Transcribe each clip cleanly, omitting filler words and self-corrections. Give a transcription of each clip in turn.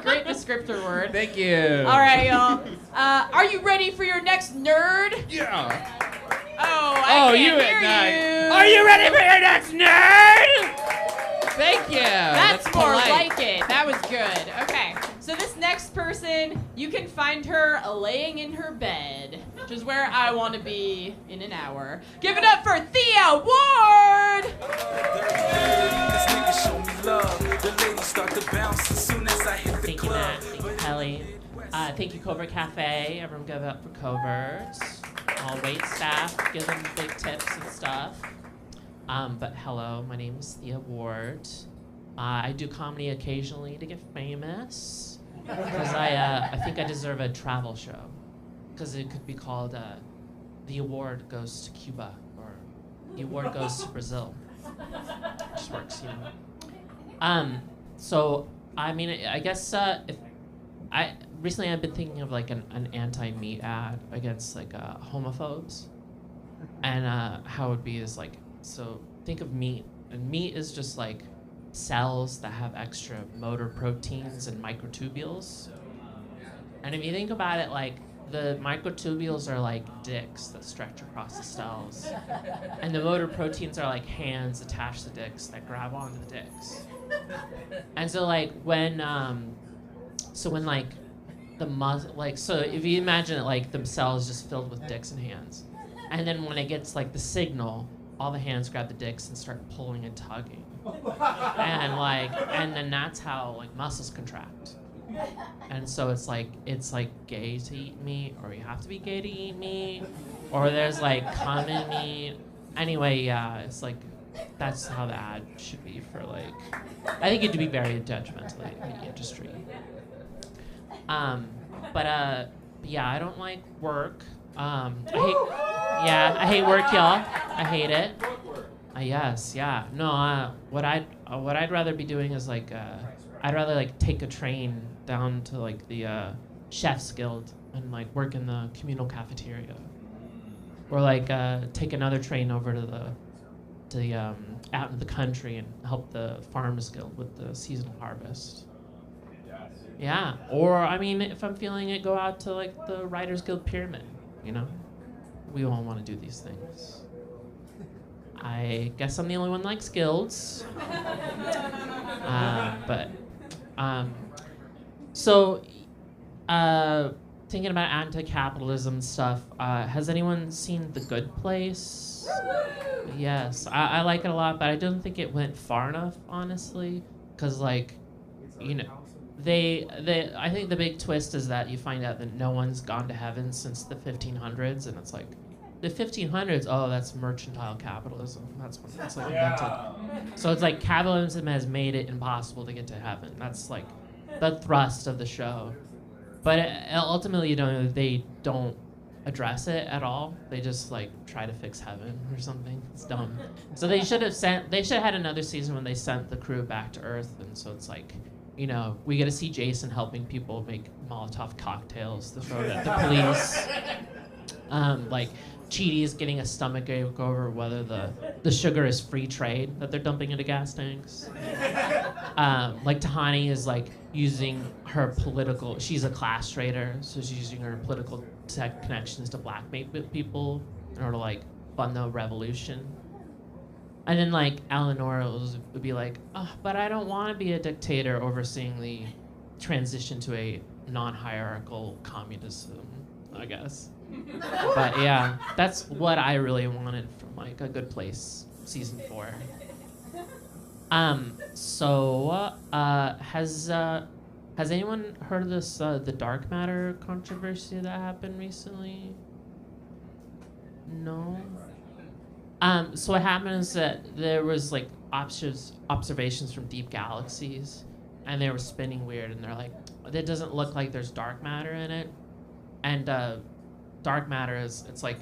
Great descriptor word. Thank you. All right, y'all. Are you ready for your next nerd? Yeah. Oh, I can't hear you. Are you ready for your next nerd? Thank you. That's more polite. like it. That was good. Okay. So this next person, you can find her laying in her bed, which is where I want to be in an hour. Give it up for Thea Ward! Thank you, Matt. Thank you, Kelly. Thank you, Covert Cafe. Everyone give it up for Covert. All wait staff, give them big tips and stuff. But hello, my name is Thea Ward. I do comedy occasionally to get famous. Because I think I deserve a travel show. Because it could be called The Award Goes to Cuba, or The Award Goes to Brazil. Just works, you know. So, I mean, I guess if recently I've been thinking of like an anti-meat ad against like homophobes, and how it would be is like, so think of meat, and meat is just like cells that have extra motor proteins and microtubules. And if you think about it, like the microtubules are like dicks that stretch across the cells, and the motor proteins are like hands attached to dicks that grab onto the dicks. And so like when like the muscle, like, so if you imagine it like the cell is just filled with dicks and hands, and then when it gets like the signal, all the hands grab the dicks and start pulling and tugging, and then that's how like muscles contract. And so it's like gay to eat meat, or you have to be gay to eat meat, or there's like common meat. Anyway, yeah, it's like that's how the ad should be for like. I think it'd be very judgmental in the industry. But yeah, I don't like work. I hate work, y'all. I hate it. Yes, yeah. No, what I'd rather be doing is like, I'd rather like take a train down to like the Chef's Guild and like work in the communal cafeteria, or like take another train over to the out in the country and help the Farmers Guild with the seasonal harvest. Yeah, or I mean, if I'm feeling it, go out to like the Writers Guild Pyramid. You know, we all want to do these things. I guess I'm the only one that likes guilds. So thinking about anti-capitalism stuff, has anyone seen The Good Place? Yes, I like it a lot, but I don't think it went far enough, honestly, because like, you know, I think the big twist is that you find out that no one's gone to heaven since the 1500s, and it's like, the 1500s, oh, that's mercantile capitalism. That's when it's like invented. So it's like capitalism has made it impossible to get to heaven. That's like the thrust of the show. But ultimately, you know, they don't address it at all. They just like try to fix heaven or something. It's dumb. So they should have had another season when they sent the crew back to Earth, and so it's like, you know, we get to see Jason helping people make Molotov cocktails to throw at the police. Like Cheety's getting a stomachache over whether the sugar is free trade that they're dumping into gas tanks. Like Tahani is like using her political, she's a class traitor, so she's using her political tech connections to blackmail people in order to like fund the revolution. And then like Eleanor would be like, oh, but I don't want to be a dictator overseeing the transition to a non-hierarchical communism, I guess. But yeah, that's what I really wanted from like A Good Place season 4. Has anyone heard of this the dark matter controversy that happened recently? No. So what happened is that there was like observations from deep galaxies, and they were spinning weird, and they're like, it doesn't look like there's dark matter in it, and dark matter is, it's like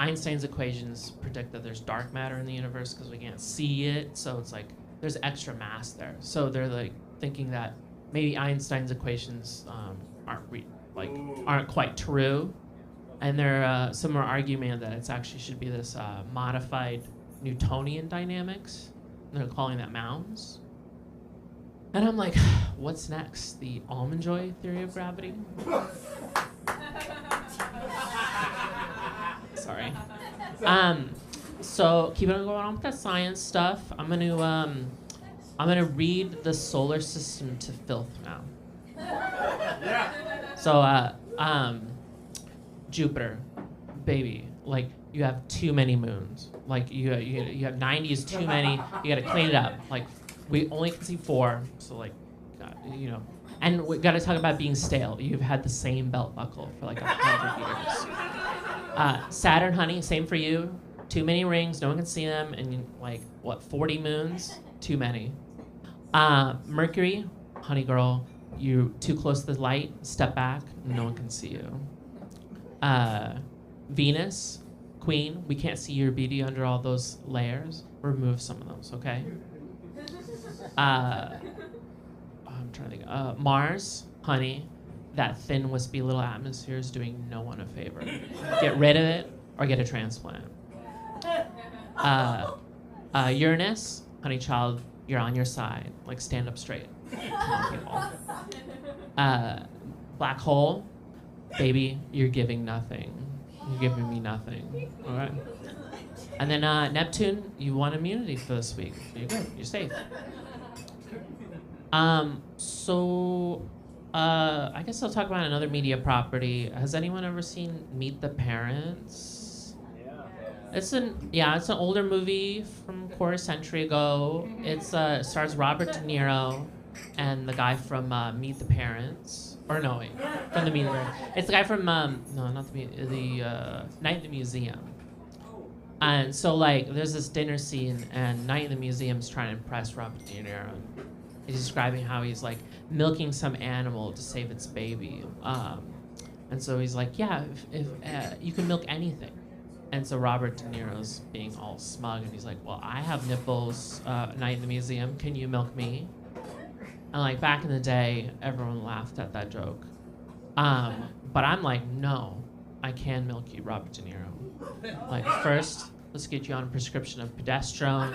Einstein's equations predict that there's dark matter in the universe because we can't see it, so it's like there's extra mass there. So they're like thinking that maybe Einstein's equations aren't quite true, and some are arguing that it's actually should be this modified Newtonian dynamics. And they're calling that mounds. And I'm like, what's next? The almond joy theory of gravity? Sorry. So keeping on going on with that science stuff, I'm gonna read the solar system to filth now. So Jupiter, baby, like you have too many moons. Like you have 90 is too many. You gotta clean it up. Like we only can see 4, so like, you know. And we gotta talk about being stale. You've had the same belt buckle for like 100 years. Saturn, honey, same for you. Too many rings, no one can see them, and like what, 40 moons? Too many. Mercury, honey girl, you're too close to the light. Step back, no one can see you. Venus, queen, we can't see your beauty under all those layers. Remove some of those, okay? I'm trying to think. Mars, honey, that thin, wispy little atmosphere is doing no one a favor. Get rid of it or get a transplant. Uranus, honey child, you're on your side. Like, stand up straight. Come on, people. Black hole, baby, you're giving nothing. You're giving me nothing. All right? And then Neptune, you want immunity for this week. You're good. You're safe. I guess I'll talk about another media property. Has anyone ever seen Meet the Parents? It's an older movie from a quarter century ago. It stars Robert De Niro and the guy from Meet the Parents. Or no, wait, from the Meet the Parents. It's the guy from Night at the Museum. And so like, there's this dinner scene, and Night at the Museum's trying to impress Robert De Niro. He's describing how he's like milking some animal to save its baby. And so he's like, yeah, if you can milk anything. And so Robert De Niro's being all smug, and he's like, well, I have nipples, Night in the Museum, can you milk me? And like back in the day, everyone laughed at that joke. But I'm like, no, I can milk you, Robert De Niro. Like first, let's get you on a prescription of progesterone,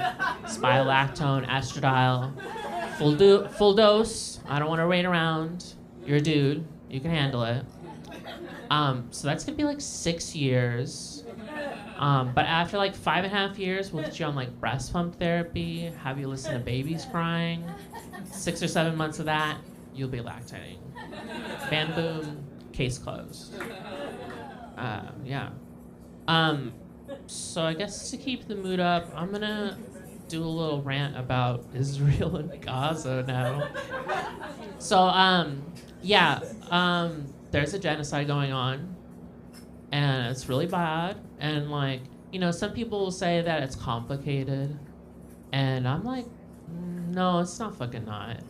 spironolactone, estradiol, full dose. I don't want to wait around. You're a dude, you can handle it. So that's gonna be like 6 years. But after like 5.5 years, we'll get you on like breast pump therapy, have you listen to babies crying. 6 or 7 months of that, you'll be lactating. Bam boom, case closed. Yeah. So I guess to keep the mood up, I'm gonna do a little rant about Israel and Gaza now. So there's a genocide going on, and it's really bad. And like, you know, some people will say that it's complicated, and I'm like, no, it's not fucking not.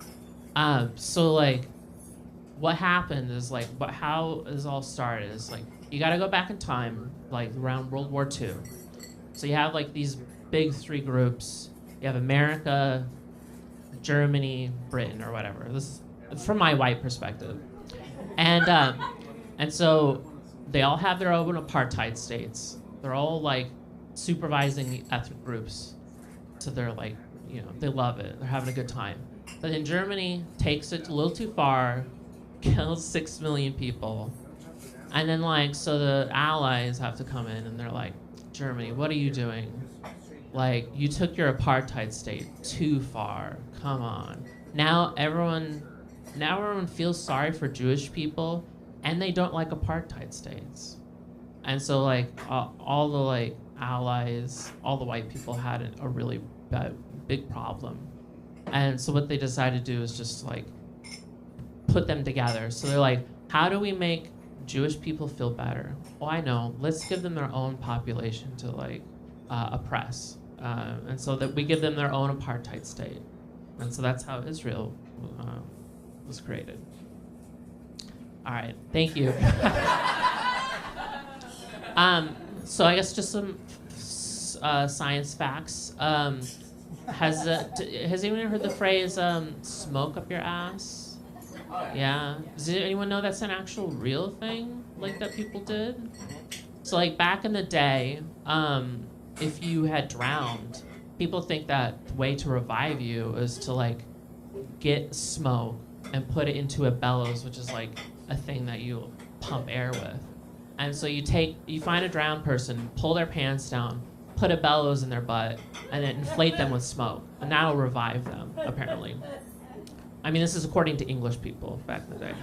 So like, what happened is like, how this all started is like, you got to go back in time, like around World War II. So you have like these big 3 groups. You have America, Germany, Britain, or whatever. This is from my white perspective. And so they all have their own apartheid states. They're all like supervising the ethnic groups. So they're like, you know, they love it. They're having a good time. But then Germany takes it a little too far, kills 6 million people. And then like, so the allies have to come in and they're like, Germany, what are you doing? Like, you took your apartheid state too far. Come on. Now everyone feels sorry for Jewish people, and they don't like apartheid states. And so like all the like allies, all the white people had a really big problem. And so what they decided to do is just like put them together. So they're like, how do we make Jewish people feel better? Well, I know, let's give them their own population to like oppress. And so that we give them their own apartheid state. And so that's how Israel was created. All right, thank you. So I guess just some science facts. Has anyone heard the phrase "smoke up your ass"? Yeah. Does anyone know that's an actual real thing, like that people did? So like back in the day, if you had drowned, people think that the way to revive you is to like get smoke and put it into a bellows, which is like a thing that you pump air with. And so you find a drowned person, pull their pants down, put a bellows in their butt, and then inflate them with smoke. And that'll revive them, apparently. I mean, this is according to English people back in the day.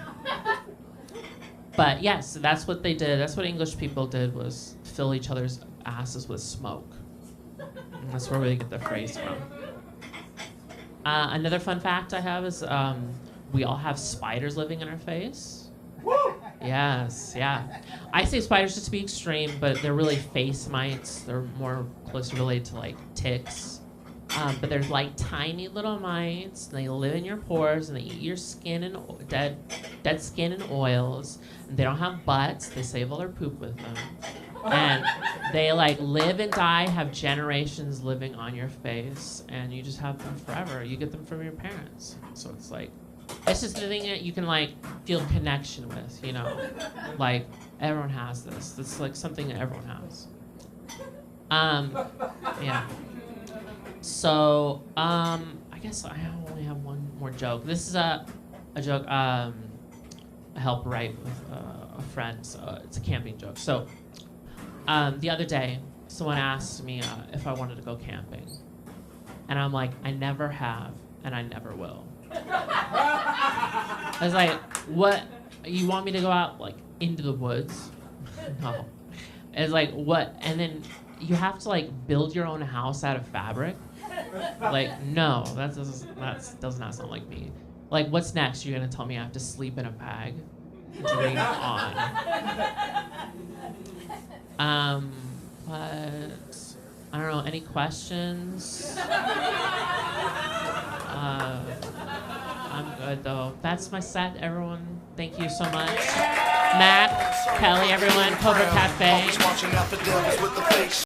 But yes, that's what they did. That's what English people did, was fill each other's asses with smoke. And that's where we get the phrase from. Another fun fact I have is we all have spiders living in our face. Yes, yeah. I say spiders just to be extreme, but they're really face mites. They're more closely related to like ticks. But they're like tiny little mites. They live in your pores and they eat your skin and dead skin and oils. And they don't have butts. They save all their poop with them. And they like live and die, have generations living on your face, and you just have them forever. You get them from your parents. So it's like, it's just the thing that you can like feel connection with, you know? Like everyone has this. It's like something that everyone has. Yeah. So, I guess I only have one more joke. This is a joke I helped write with a friend, so it's a camping joke. So, the other day, someone asked me if I wanted to go camping. And I'm like, I never have, and I never will. I was like, what? You want me to go out, like, into the woods? No. It's like, what? And then you have to, like, build your own house out of fabric? Like, no, that does not sound like me. Like, what's next? You're gonna tell me I have to sleep in a bag? Dream on. But I don't know. Any questions? I'm good though. That's my set, everyone. Thank you so much. Matt, Kelly, everyone, Covert Cafe.